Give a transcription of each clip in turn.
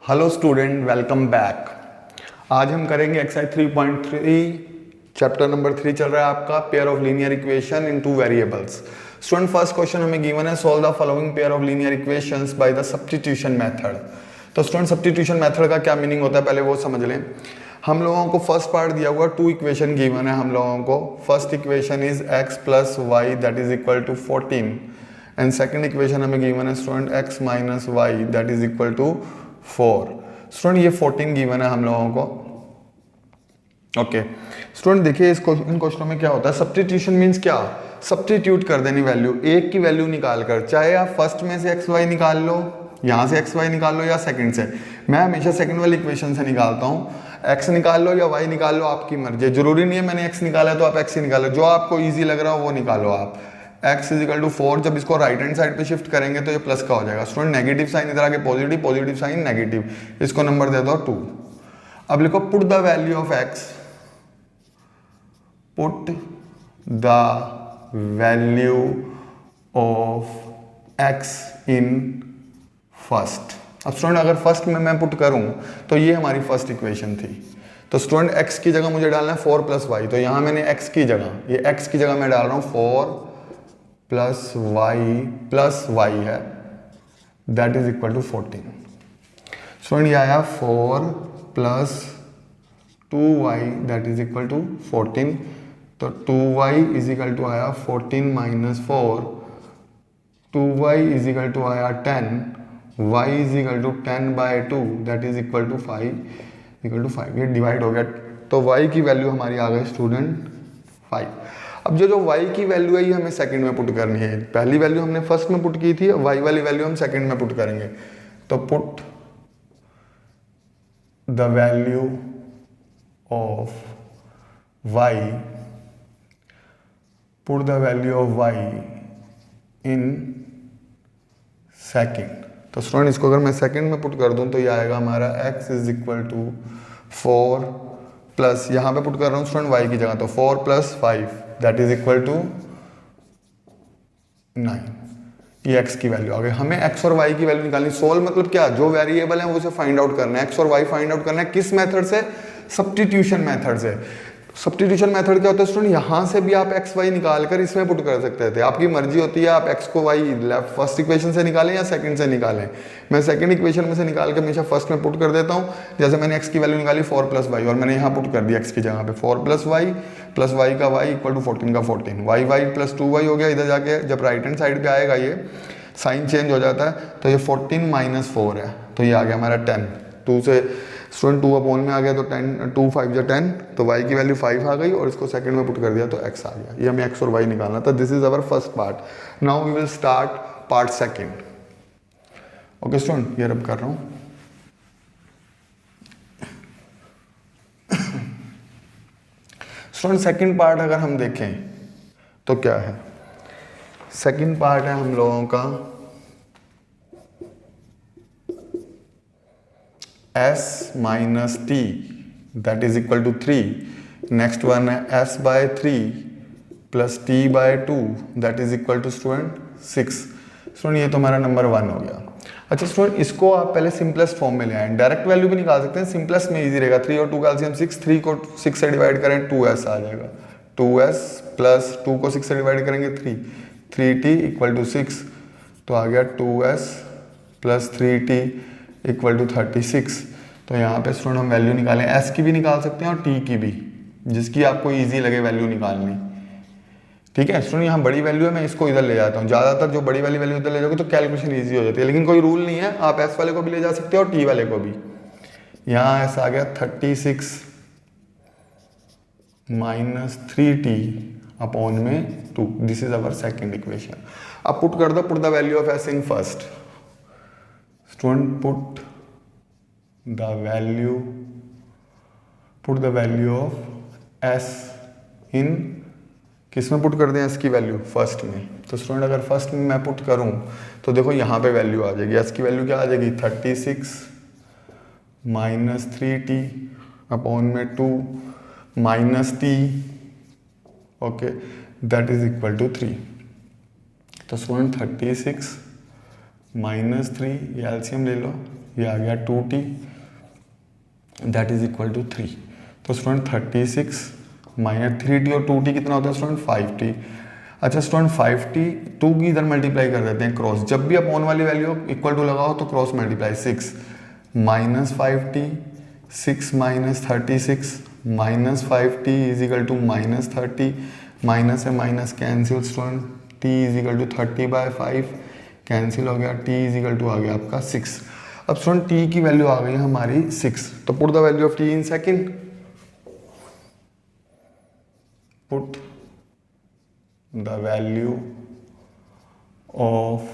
Hello student, welcome back. आज हम करेंगे एक्सरसाइज 3.3 चैप्टर नंबर 3 चल रहा है आपका, pair of linear equation in two variables. Student first question हमें गिवन है, solve the following pair of linear equations by the substitution method. तो स्टूडेंट सब्स्टिट्यूशन मेथड का क्या मीनिंग होता है पहले वो समझ लें। हम लोगों को फर्स्ट पार्ट दिया हुआ, टू इक्वेशन गिवन है हम लोगों को। First equation is x plus y that is equal to 14 and second equation हमें गिवन है student x minus y that is equal to 4। Student ये 14 गिवन है हम लोगों को। ओके स्टूडेंट देखिए इन क्वेश्चनों में क्या होता है, सब्स्टिट्यूशन मींस क्या, सब्स्टिट्यूट कर देनी वैल्यू, एक की वैल्यू निकाल कर, चाहे आप फर्स्ट में से एक्स वाई निकाल लो, यहाँ से एक्स वाई निकाल लो या सेकंड से। मैं हमेशा सेकंड वाली इक्वेशन से निकालता हूँ, एक्स निकाल लो या वाई निकाल लो, आपकी मर्जी। जरूरी नहीं है मैंने एक्स निकाला है तो आप एक्स ही निकालो, जो आपको ईजी लग रहा हो वो निकालो आप। x इजिकल टू 4, जब इसको राइट हैंड साइड पे शिफ्ट करेंगे तो ये प्लस का हो जाएगा। स्टूडेंट नेगेटिव साइन इधर आके पॉजिटिव, पॉजिटिव साइन नेगेटिव, इसको नंबर दे दो 2। अब लिखो put the value of x, put the value of x in first. अब स्टूडेंट अगर फर्स्ट में मैं पुट करूं तो ये हमारी फर्स्ट इक्वेशन थी, तो स्टूडेंट x की जगह मुझे डालना है 4 प्लस वाई, तो यहां मैंने x की जगह, ये x की जगह मैं डाल रहा हूं 4 प्लस वाई है that is equal to 14। Student ये आया 4 plus 2y that is equal to 14, तो 2y इज इक्वल टू आया 14 minus 4, 2y is equal to आया 10, y is equal to 10 by 2 that is equal to 5, equal to 5। ये divide हो गया, तो y की वैल्यू हमारी आ गई स्टूडेंट 5। अब जो y की वैल्यू है ये हमें सेकंड में पुट करनी है, पहली वैल्यू हमने फर्स्ट में पुट की थी, y वाली वैल्यू हम सेकंड में पुट करेंगे। तो put the value of y, put the value of y in second. तो स्टूडेंट इसको अगर मैं सेकंड में पुट कर दूं तो ये आएगा हमारा x is equal to 4 plus, यहां पे पुट कर रहा हूं स्टूडेंट y की जगह, तो 4 plus 5 that is equal to 9। ये x की वैल्यू आ गई। हमें x और y की वैल्यू निकालनी। सोल्व मतलब क्या, जो वेरिएबल है वो उसे फाइंड आउट करना है, x और y फाइंड आउट करना है। किस मेथड से, सब्स्टिट्यूशन मेथड से। सब्स्टिट्यूशन मेथड क्या होता है स्टूडेंट, यहां से भी आप x y निकाल कर इसमें पुट कर सकते थे, आपकी मर्जी होती है आप x को y लेफ्ट फर्स्ट इक्वेशन से निकालें या सेकंड से निकालें। मैं सेकंड इक्वेशन में से निकाल के हमेशा फर्स्ट में पुट कर देता हूं। जैसे मैंने x की वैल्यू निकाली 4 प्लस वाई, और मैंने यहाँ पुट कर दिया x की जगह पे 4 प्लस वाई का y इक्वल टू 14 का 14, वाई प्लस 2y हो गया। इधर जाके जब राइट हैंड साइड पे आएगा ये साइन चेंज हो जाता है, तो ये 14 माइनस 4 है, तो ये आ गया हमारा 10। 2 से स्टूडेंट 2 अपॉन में आ गया, तो 10 2 5 जो 10, तो y की वैल्यू 5 आ गई और इसको सेकंड में पुट कर दिया तो x आ गया। ये हमें x और y निकालना था। This is our first part. Now we will start part second. Okay student, ये रब कर रहा हूं। स्टूडेंट सेकंड पार्ट अगर हम देखें तो क्या है, सेकंड पार्ट है हम लोगों का s minus t that is equal to 3। Next one है s by 3 plus t by 2 that is equal to student 6। Student ये तो हमारा नंबर 1 हो गया। अच्छा स्टूडेंट इसको आप पहले सिंपलेस्ट फॉर्म में ले आए, डायरेक्ट वैल्यू भी निकाल सकते हैं, सिंपलेस्ट में इजी रहेगा। 3 और 2 का एलसीएम 6, 3 को 6 से डिवाइड करें 2s आ जाएगा, 2s प्लस 2 को 6 से डिवाइड करेंगे 3t इक्वल टू 6, तो आ गया 2s plus 3t equal to 36। तो यहाँ पे स्टूडेंट हम वैल्यू निकालें, s की भी निकाल सकते हैं और t की भी, जिसकी आपको इजी लगे वैल्यू निकालनी। ठीक है स्टूडेंट, यहाँ बड़ी वैल्यू है, मैं इसको इधर ले जाता हूँ। ज़्यादातर जो बड़ी वाली वैल्यू इधर ले जाओगे तो कैलकुलेशन ईजी हो जाती है, लेकिन कोई रूल नहीं है, आप s वाले को भी ले जा सकते हो और t वाले को भी। यहाँ s आ गया 36 माइनस 3t अपॉन में 2, this is our second equation. अब पुट कर दो, put the value of s in first. Student put the value of s इन, किस में पुट कर दें s की वैल्यू, फर्स्ट में। तो स्टूडेंट अगर फर्स्ट में मैं पुट करूं तो देखो यहाँ पे वैल्यू आ जाएगी, s की वैल्यू क्या आ जाएगी 36 माइनस 3t अपॉन में 2 minus t, okay that is equal to 3। तो स्टूडेंट 36 माइनस 3, ये एलसीएम ले लो, ये आ गया 2t that is equal to 3। तो स्टूडेंट 36 माइनस 3t और 2t कितना होता है स्टूडेंट 5t। अच्छा स्टूडेंट 5t 2 की इधर मल्टीप्लाई कर देते हैं क्रॉस, जब भी अपॉन वाली वैल्यू इक्वल टू लगाओ तो cross multiply 6 minus 5t 6 minus 36 minus 5t is equal to minus 30 minus है minus cancel student t is equal to 30/5 cancel हो गया, t इज इक्वल टू आ गया आपका 6। अब स्टूडेंट t की वैल्यू आ गई हमारी 6, तो put the value of t in second, put the value of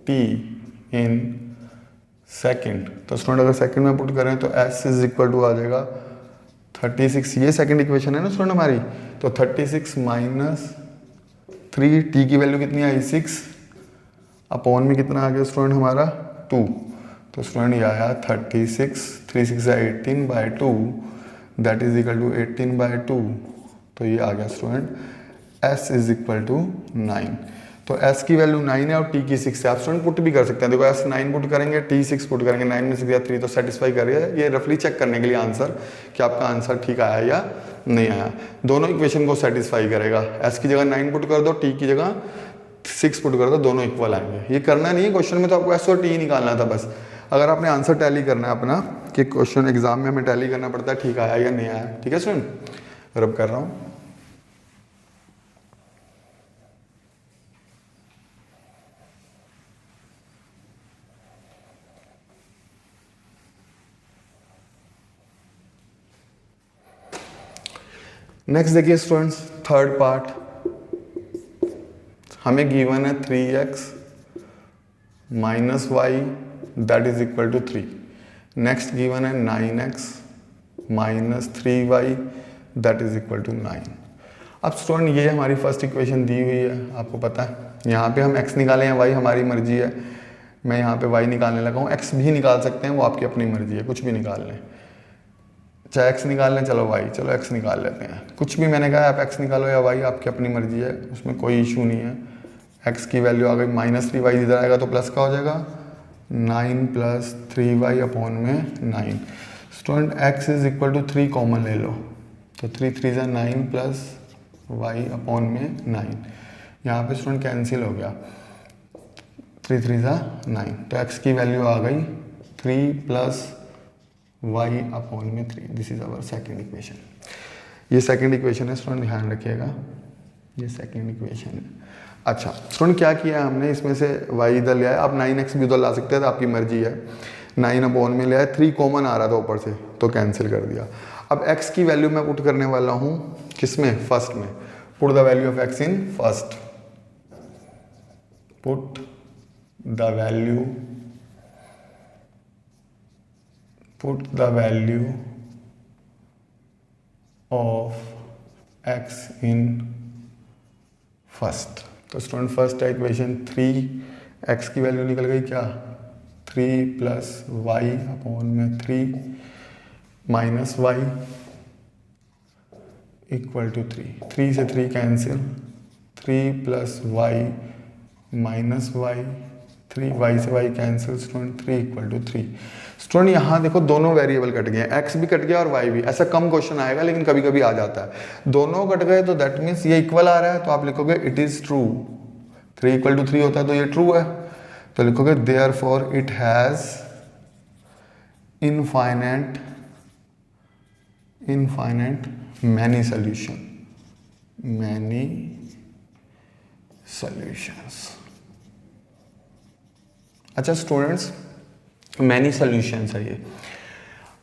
t in second. तो स्टूडेंट अगर सेकंड में पुट करें तो s इज इक्वल टू आ जाएगा 36, ये सेकंड इक्वेशन है ना स्टूडेंट हमारी। तो 36 माइनस 3, t की वैल्यू कितनी आई 6, अपॉन में कितना आ गया स्टूडेंट हमारा 2। तो स्टूडेंट ये आया 36, 3 6 18/2 दैट इज इक्वल टू 18/2। तो ये आ गया student s is equal to 9। तो s की वैल्यू 9 है और t की 6 है। आप स्टूडेंट पुट भी कर सकते हैं, देखो s 9 पुट करेंगे, t 6 पुट करेंगे, 9 में 6 या 3 तो सेटिस्फाई कर रही है। ये रफली चेक करने के लिए आंसर कि आपका आंसर ठीक आया या नहीं आया। दोनों इक्वेशन को सेटिस्फाई करेगा, s की जगह 9 पुट कर दो, t की जगह 6 पुट कर दो, दोनों इक्वल आएंगे। ये करना नहीं है क्वेश्चन में, तो आपको s और t निकालना था बस। अगर आपने आंसर टैली करना है अपना कि क्वेश्चन एग्जाम में हमें टैली करना पड़ता है ठीक आया या नहीं आया, ठीक है स्टूडेंट। रब कर रहा हूँ। नेक्स्ट देखिए स्टूडेंट्स, थर्ड पार्ट हमें गिवन है 3x minus y that is equal to 3। Next given है 9x minus 3y that is equal to 9। अब स्टूडेंट ये हमारी फर्स्ट इक्वेशन दी हुई है, आपको पता है यहाँ पे हम x निकालें या y हमारी मर्जी है। मैं यहाँ पे y निकालने लगा हूँ, x भी निकाल सकते हैं, वो आपकी अपनी मर्जी है, कुछ भी निकाल लें, चाहे x निकाल लें, चलो y, चलो x निकाल लेते हैं। कुछ भी मैंने कहा आप x निकालो या y, आपकी अपनी मर्जी है, उसमें कोई इशू नहीं है। x की वैल्यू आ गई माइनस 3y, इधर आएगा तो प्लस का हो जाएगा 9 प्लस 3y अपॉन में 9। Student x is equal to 3 common ले लो, तो 3 3 9 प्लस y अपॉन में 9। यहाँ पे स्टूडेंट कैंसिल हो गया, 3 3 9, तो x की वैल्यू आ गई 3 प्लस y अपॉन में 3। This is our second equation. ये सेकेंड इक्वेशन है स्टूडेंट, ध्यान रखिएगा, ये सेकेंड इक्वेशन है। अच्छा स्टूडेंट क्या किया हमने, इसमें से y इधर ले आया, आप 9x भी उधर ला सकते हैं, तो आपकी मर्जी है। 9 अपॉन में ले आया, 3 कॉमन आ रहा था ऊपर से तो कैंसिल कर दिया। अब x की वैल्यू मैं पुट करने वाला हूँ किसमें, फर्स्ट में। Put the value of x in first, put the value, put the value of x in first। तो स्टूडेंट फर्स्ट है इक्वेशन 3x की वैल्यू निकल गई क्या 3 प्लस वाई अपॉन में 3 माइनस वाई इक्वल टू 3। 3 से 3 cancel, 3 plus Y minus Y, 3 Y से Y cancel student, 3 equal to 3। Student यहाँ देखो दोनों वेरिएबल कट गए, x भी कट गया और y भी। ऐसा कम क्वेश्चन आएगा लेकिन कभी कभी आ जाता है। दोनों कट गए तो दैट मीन्स ये इक्वल आ रहा है, तो आप लिखोगे it is true. 3 equal to 3 होता है तो ये ट्रू है, तो लिखोगे therefore it has infinite many solution, many solutions. अच्छा स्टूडेंट्स, मैनी सॉल्यूशंस है ये।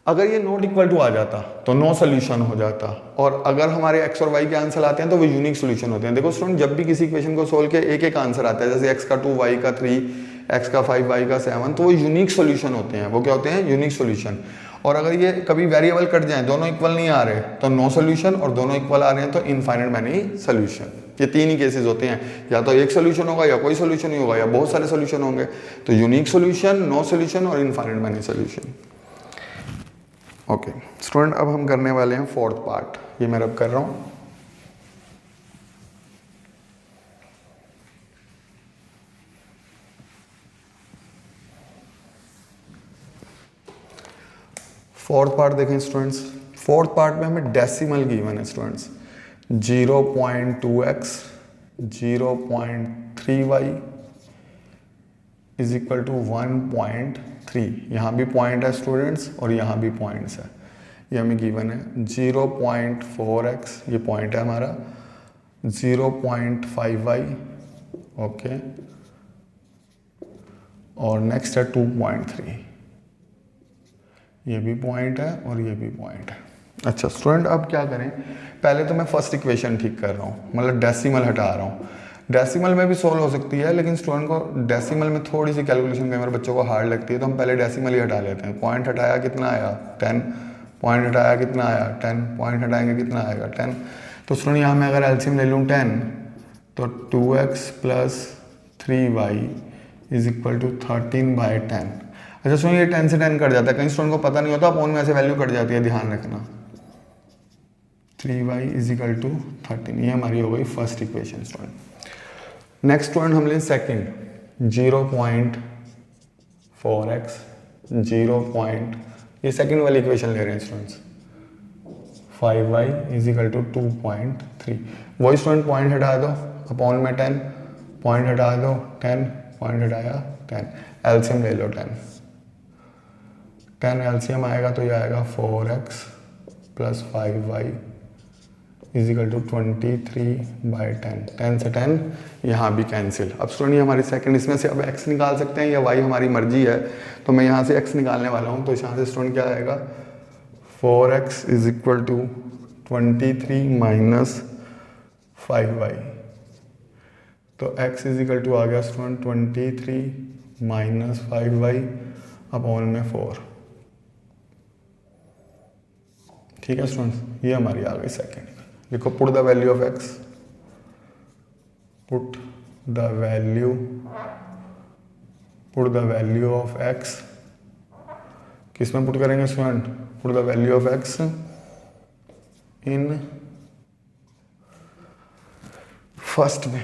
अगर ये नॉट इक्वल टू आ जाता तो नो सोल्यूशन हो जाता, और अगर हमारे x और y के आंसर आते हैं तो वो यूनिक सोल्यूशन होते हैं। देखो स्टूडेंट, जब भी किसी इक्वेशन को सोल्व किया एक एक आंसर आता है, जैसे x का 2 y का 3 x का 5 y का 7, तो वो यूनिक सोल्यूशन होते हैं। वो क्या होते हैं, यूनिक सोल्यूशन। और अगर ये कभी वेरिएबल कट जाए, दोनों इक्वल नहीं आ रहे तो नो सोल्यूशन, और दोनों इक्वल आ रहे हैं तो इनफाइनाइट मैनी सोल्यूशन। ये तीन ही केसेस होते हैं, या तो एक सोल्यूशन होगा, या कोई सोल्यूशन नहीं होगा, या बहुत सारे सोल्यूशन होंगे। तो यूनिक सोल्यूशन, नो सोल्यूशन और infinite many solution. Okay student, अब हम करने वाले हैं फोर्थ पार्ट, ये मैं रब कर रहा हूँ। फोर्थ पार्ट देखें स्टूडेंट्स, फोर्थ पार्ट में हमें डेसिमल गिवन है students, 0.2x 0.3y is equal to 1.3। यहाँ भी पॉइंट है स्टूडेंट्स और यहाँ भी पॉइंट्स है, ये हमें गिवन है। 0.4x ये पॉइंट है हमारा, 0.5y ओके, और नेक्स्ट है 2.3, ये भी पॉइंट है और ये भी पॉइंट है। अच्छा स्टूडेंट अब क्या करें, पहले तो मैं फर्स्ट इक्वेशन ठीक कर रहा हूँ, मतलब डेसिमल हटा रहा हूँ। डेसिमल में भी सोल्व हो सकती है, लेकिन स्टूडेंट को डेसिमल में थोड़ी सी कैलकुलेशन कई बार बच्चों को हार्ड लगती है, तो हम पहले डेसिमल ही हटा लेते हैं। पॉइंट हटाया कितना आया 10, पॉइंट हटाया कितना आया 10, पॉइंट हटाएंगे कितना आएगा 10। तो स्टूडेंट यहाँ मैं अगर एलसीएम ले लूँ 10, तो 2x plus 3y is equal to 13/10। अच्छा सुनिए ये 10 से 10 कट जाता है, कहीं स्टूडेंट को पता नहीं होता, अपॉन में ऐसे वैल्यू कट जाती है, ध्यान रखना। 3y इज इक्वल टू 13, ये हमारी हो गई first equation student. Next student हम लें सेकंड, 0.4x 0. ये सेकंड वाली इक्वेशन ले रहे हैं students, 5y is equal to 2.3। वही स्टूडेंट पॉइंट हटा दो, अपॉन में 10, पॉइंट हटा दो 10, पॉइंट हटाया 10, एलसीएम ले लो 10 एलसीएम आएगा तो ये आएगा 4x plus 5y is equal to 23/10। 10 से 10 यहाँ भी कैंसिल। अब स्टूडेंट ये हमारी सेकंड, इसमें से अब x निकाल सकते हैं या y हमारी मर्जी है, तो मैं यहाँ से x निकालने वाला हूँ। तो यहाँ से स्टूडेंट क्या आएगा, 4x is equal to 23 minus 5y, तो x इज इक्वल टू आ गया स्टूडेंट 23 माइनस 5y अपॉन में 4। ठीक है स्टूडेंट्स, ये हमारी आ गई सेकंड। लिखो put the value of x, put the value of x किस में पुट करेंगे student, put the value of x in first में।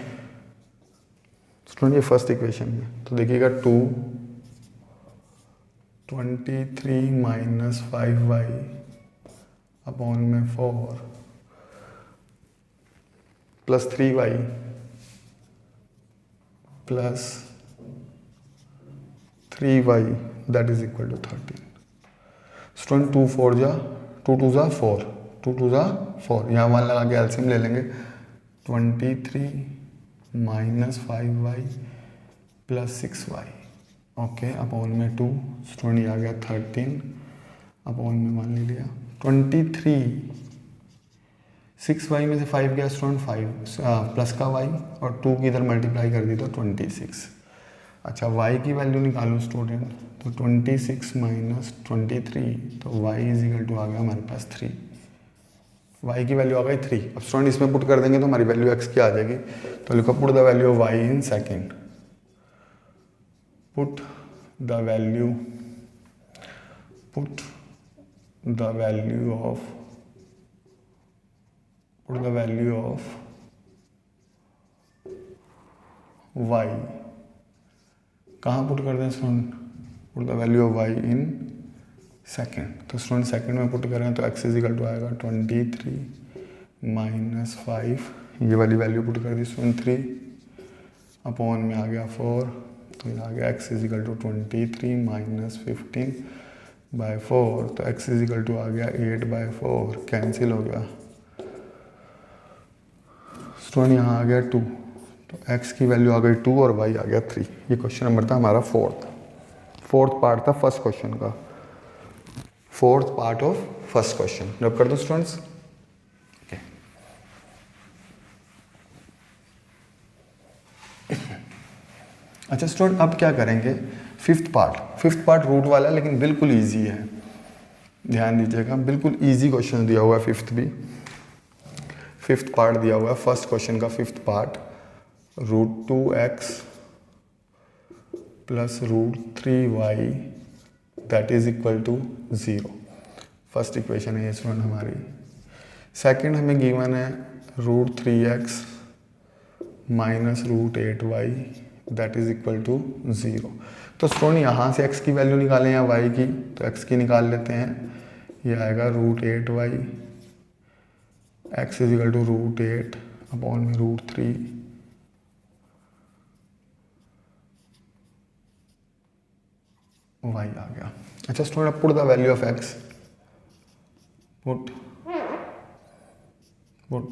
स्टूडेंट ये फर्स्ट इक्वेशन में, तो देखिएगा 23 माइनस 5y अपॉन में 4 plus 3y plus 3y that is equal to 13। Student 2 4 जा 2 2 जा 4, 2 2 जा 4, यहाँ 1 लगा के एलसीएम ले लेंगे। 23 minus 5y plus 6y okay upon में 2, स्टूडेंट ये आ गया 13 अपॉन में 1 ले लिया। 23 6y में से 5 गया स्टूडेंट 5 प्लस का y और 2 की इधर मल्टीप्लाई कर दी तो 26। अच्छा y की वैल्यू निकालो स्टूडेंट, तो 26 माइनस 23, तो y इज इक्वल टू आ गया हमारे पास 3, y की वैल्यू आ गई 3। अब स्टूडेंट इसमें पुट कर देंगे तो हमारी वैल्यू x की आ जाएगी, तो लिखो put the value of y in second, put the value of y कहाँ पुट कर दें student, put the value of y in second. तो स्टूडेंट सेकेंड में पुट करें तो x इज इक्वल टू आएगा 23 माइनस 5, ये वाली वैल्यू पुट कर दी स्टूडेंट 3 अपॉन में आ गया 4, तो ये आ गया x is equal to 23 minus 15/4, तो x इज इक्वल टू आ गया 8/4, कैंसिल हो गया स्टूडेंट, यहाँ आ गया 2, तो x की वैल्यू आ गई 2 और y आ गया 3। ये क्वेश्चन नंबर था हमारा फोर्थ पार्ट था फर्स्ट क्वेश्चन का, fourth part of first question. रब कर दो स्टूडेंट्स। ओके अच्छा स्टूडेंट अब क्या करेंगे, फिफ्थ पार्ट रूट वाला, लेकिन बिल्कुल इजी है, ध्यान दीजिएगा, बिल्कुल इजी क्वेश्चन दिया हुआ है। फिफ्थ पार्ट दिया हुआ है फर्स्ट क्वेश्चन का, fifth part √2x plus √3y that is equal to 0। First equation है ये स्टूडेंट हमारी। सेकंड हमें गिवन है √3x minus √8y that is equal to 0। तो स्टूडेंट यहाँ से x की वैल्यू निकालें या y की, तो x की निकाल लेते हैं। ये आएगा √8y, x is equal to √8 upon में √3 y आ गया। अच्छा student, put the value of x, put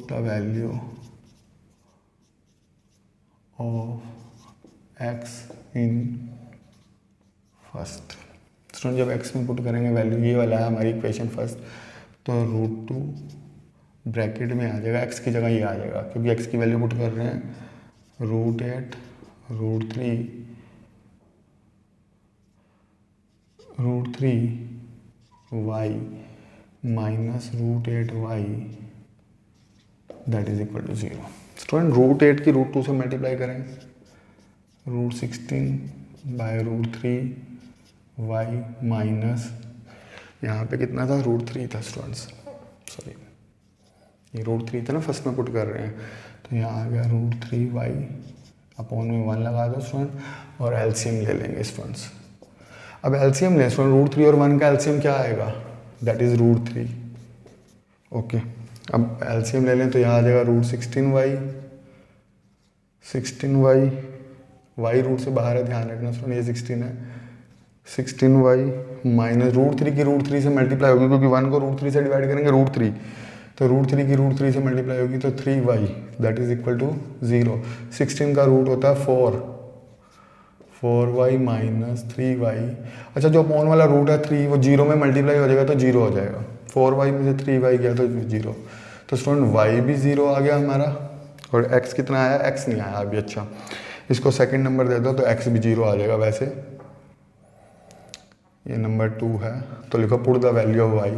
the value of x in first. Student जब x में पुट करेंगे वैल्यू, ये वाला है हमारी इक्वेशन फर्स्ट, तो √2 ब्रैकेट में आ जाएगा, x की जगह ये आ जाएगा क्योंकि x की वैल्यू पुट कर रहे हैं, √8 √3y minus √8y that is equal to 0। Student √8 की √2 से मल्टीप्लाई करेंगे, √16 बाय √3y माइनस यहाँ पे कितना था, √3 था स्टूडेंट्स, सॉरी ये √3 था ना, फर्स्ट में पुट कर रहे हैं, तो यहाँ आ गया √3y अपॉन में 1 लगा दो स्टूडेंट और एलसीएम ले लेंगे स्टूडेंट्स। अब एलसीएम लें स्टूडेंट, √3 और 1 का एलसीएम क्या आएगा, दैट इज √3। ओके, अब एलसीएम ले लें तो यहाँ आ जाएगा √16y, y रूट से बाहर है, ध्यान रखना स्टूडेंट, ये 16 है, 16y माइनस √3 की √3 से मल्टीप्लाई होगी क्योंकि 1 को √3 से डिवाइड करेंगे √3, तो √3 की √3 से मल्टीप्लाई होगी तो 3y that is equal to 0। 16 का रूट होता है 4y माइनस 3y। अच्छा जो अपॉन वाला रूट है 3 वो 0 में मल्टीप्लाई हो जाएगा तो 0 हो जाएगा, 4y में से 3y गया तो 0, तो स्टूडेंट y भी 0 आ गया हमारा और x कितना आया, x नहीं आया अभी। अच्छा इसको सेकंड नंबर दे दो तो x भी 0 आ जाएगा, वैसे ये नंबर 2 है, तो लिखो put the value of y,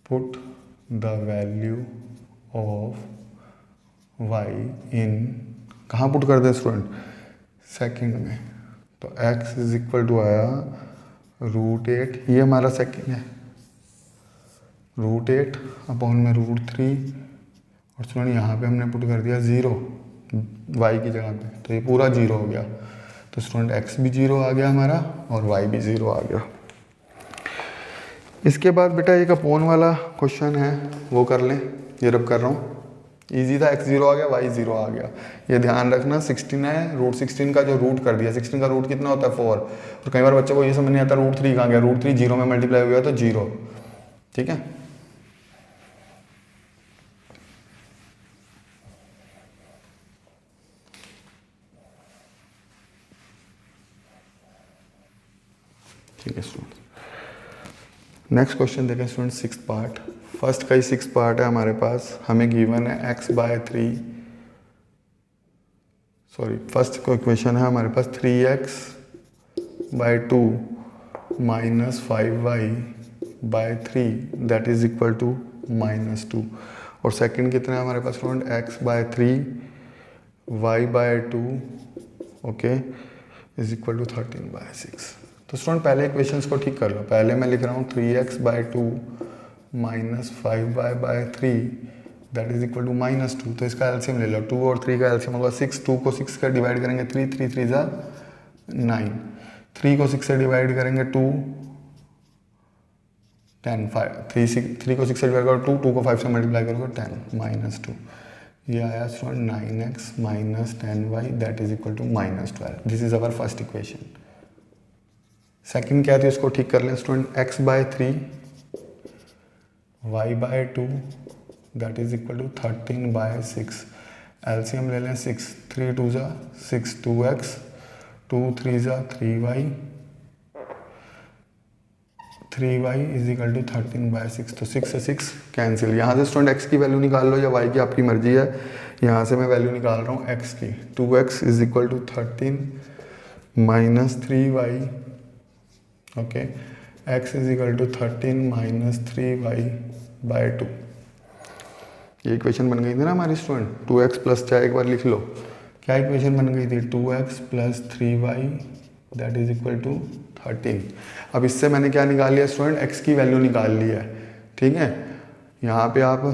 put the value of y इन, कहाँ पुट कर दे स्टूडेंट, सेकंड में, तो x इज इक्वल टू आया √8, ये हमारा सेकंड है, √8 अपॉन में √3 और स्टूडेंट यहाँ पे हमने पुट कर दिया 0 y की जगह पे, तो ये पूरा 0 हो गया, तो स्टूडेंट x भी 0 आ गया हमारा और y भी 0 आ गया। इसके बाद बेटा एक अपॉन वाला क्वेश्चन है वो कर लें, ये रब कर रहा हूँ, इजी था, x 0 आ गया y 0 आ गया, ये ध्यान रखना। 16 है, √16 का जो रूट कर दिया, 16 का रूट कितना होता है 4, और कई बार बच्चों को ये समझ नहीं आता √3 कहाँ गया, √3 0 में मल्टीप्लाई हो गया तो 0, ठीक है। ठीक है स्टूडेंट, नेक्स्ट क्वेश्चन देखें स्टूडेंट, 6th पार्ट। फर्स्ट का ही 6th पार्ट है हमारे पास, हमें गिवन है फर्स्ट को इक्वेशन है हमारे पास 3x/2 minus 5y/3 that is equal to -2, और सेकंड कितना है हमारे पास student, x/3 y/2 okay is equal to 13/6। तो स्टूडेंट पहले इक्वेशंस को ठीक कर लो, पहले मैं लिख रहा हूँ 3x/2 minus 5y/3 that is equal to -2, तो इसका एलसीएम ले लो, 2 और 3 का एलसीएम होगा 6, 2 को 6 का डिवाइड करेंगे 3, 3 3 जा 9, 3 को 6 से डिवाइड करेंगे 2 10, 3 को 6 से डिवाइड करो 2 को 5 से मल्टीप्लाई करोगे 10 -2, ये आया student 9x minus 10y that is equal to -12। This is our first equation. Second क्या थी उसको ठीक कर लें student, x/3 y/2 that is equal to 13/6, LCM ले लें 6, 3 2 जा 6, 2x 2 3 जा 3y, 3y is equal to 13/6, तो 6 से 6 कैंसिल। यहाँ से स्टूडेंट x की वैल्यू निकाल लो या y की, आपकी मर्जी है, यहाँ से मैं वैल्यू निकाल रहा हूँ x की, 2x is equal to 13 minus 3y okay, x is equal to 13 minus 3y/2। ये इक्वेशन बन गई थी ना हमारी स्टूडेंट, 2x प्लस, चाहे एक बार लिख लो क्या इक्वेशन बन गई थी, 2x plus 3y that is equal to 13। अब इससे मैंने क्या निकाल लिया स्टूडेंट, x की वैल्यू निकाल ली है, ठीक है। यहाँ पे आप,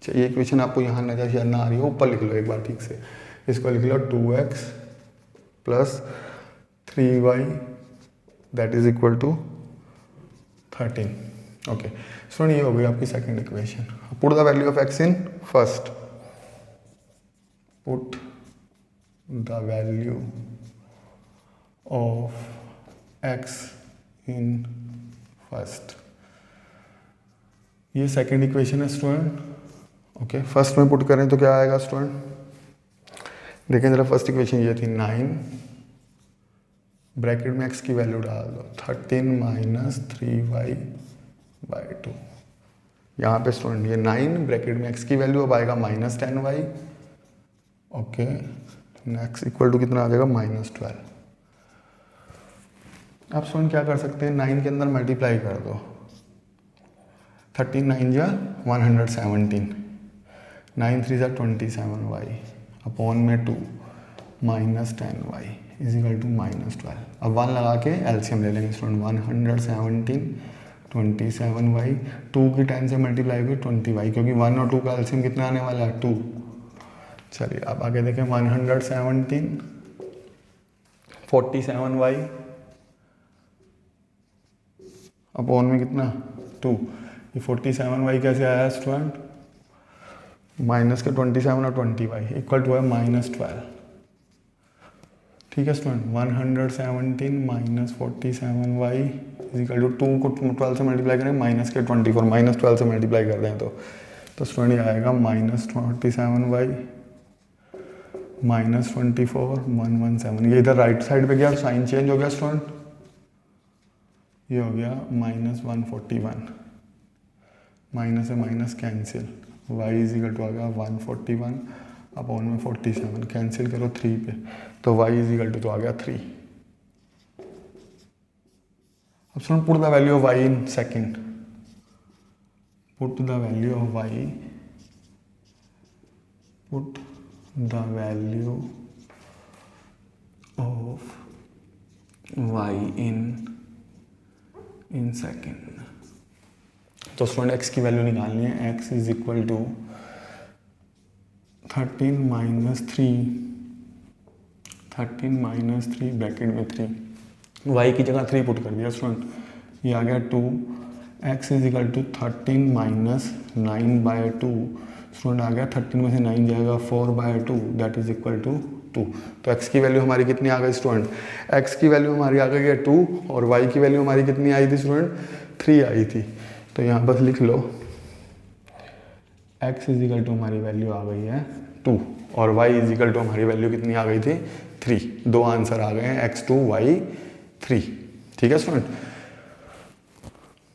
ये इक्वेशन आपको यहाँ नजर शायद ना आ रही हो, ऊपर लिख लो एक बार ठीक से, इसको लिख लो 2x plus 3y that is equal to 13. Okay student, ये हो गई आपकी second equation. Put the value of x in first. Put the value of x in first. ये सेकंड इक्वेशन है स्टूडेंट. ओके फर्स्ट में पुट करें तो क्या आएगा स्टूडेंट? देखें जरा, फर्स्ट इक्वेशन ये थी 9, ब्रैकेट में x की वैल्यू डाल दो 13 माइनस 3y/2. यहाँ पे स्टूडेंट ये 9 ब्रैकेट में x की वैल्यू अब आएगा -10y. Okay next equal to कितना आ जाएगा? -12. आप स्टूडेंट क्या कर सकते हैं, 9 के अंदर मल्टीप्लाई कर दो. 13 9 जा 117, 9 3 जा 27y अपॉन में 2 -10y इज इक्वल टू -12. अब 1 लगा के एलसीएम ले लेंगे स्टूडेंट. 117 27y 2 की 10 से मल्टीप्लाई हुई 20y, क्योंकि 1 और 2 का एलसीएम कितना आने वाला है? 2. चलिए अब आगे देखें. 117 47y अपॉन में कितना? 2. ये 47y कैसे आया स्टूडेंट? माइनस के 27 और 20y इक्वल टू है -12. ठीक है student. 117 minus 47y is equal to 2 को 12 से मल्टीप्लाई करें माइनस के 24, -12 से मल्टीप्लाई कर दें तो स्टूडेंट ये आएगा -47y -24 117. ये इधर राइट साइड पे गया, साइन चेंज हो गया स्टूडेंट. ये हो गया -141, माइनस से minus cancel, y is equal to आ गया 141 अपॉन में 47, कैंसिल करो 3 पे तो y इज इक्वल टू तो आ गया 3. अब सुन, put the value of y in second. Put the value of y, put the value of y in second. तो स्टूडेंट x की वैल्यू निकालनी है. x is equal to 13 minus 3 bracket में 3, y की जगह 3 पुट कर दिया स्टूडेंट. ये आ गया 2. x is equal to 13 minus 9/2. Student आ गया 13 में से 9 जाएगा 4/2 दैट इज इक्वल टू 2. तो x की वैल्यू हमारी कितनी आ गई स्टूडेंट? x की वैल्यू हमारी आ गई है 2 और y की वैल्यू हमारी कितनी आई थी स्टूडेंट? 3 आई थी. तो यहाँ बस लिख लो x इज इक्वल टू हमारी वैल्यू आ गई है 2 और y इज इक्वल टू हमारी वैल्यू कितनी आ गई थी? 3. 2 आंसर आ गए हैं, x2 y3. ठीक है स्टूडेंट.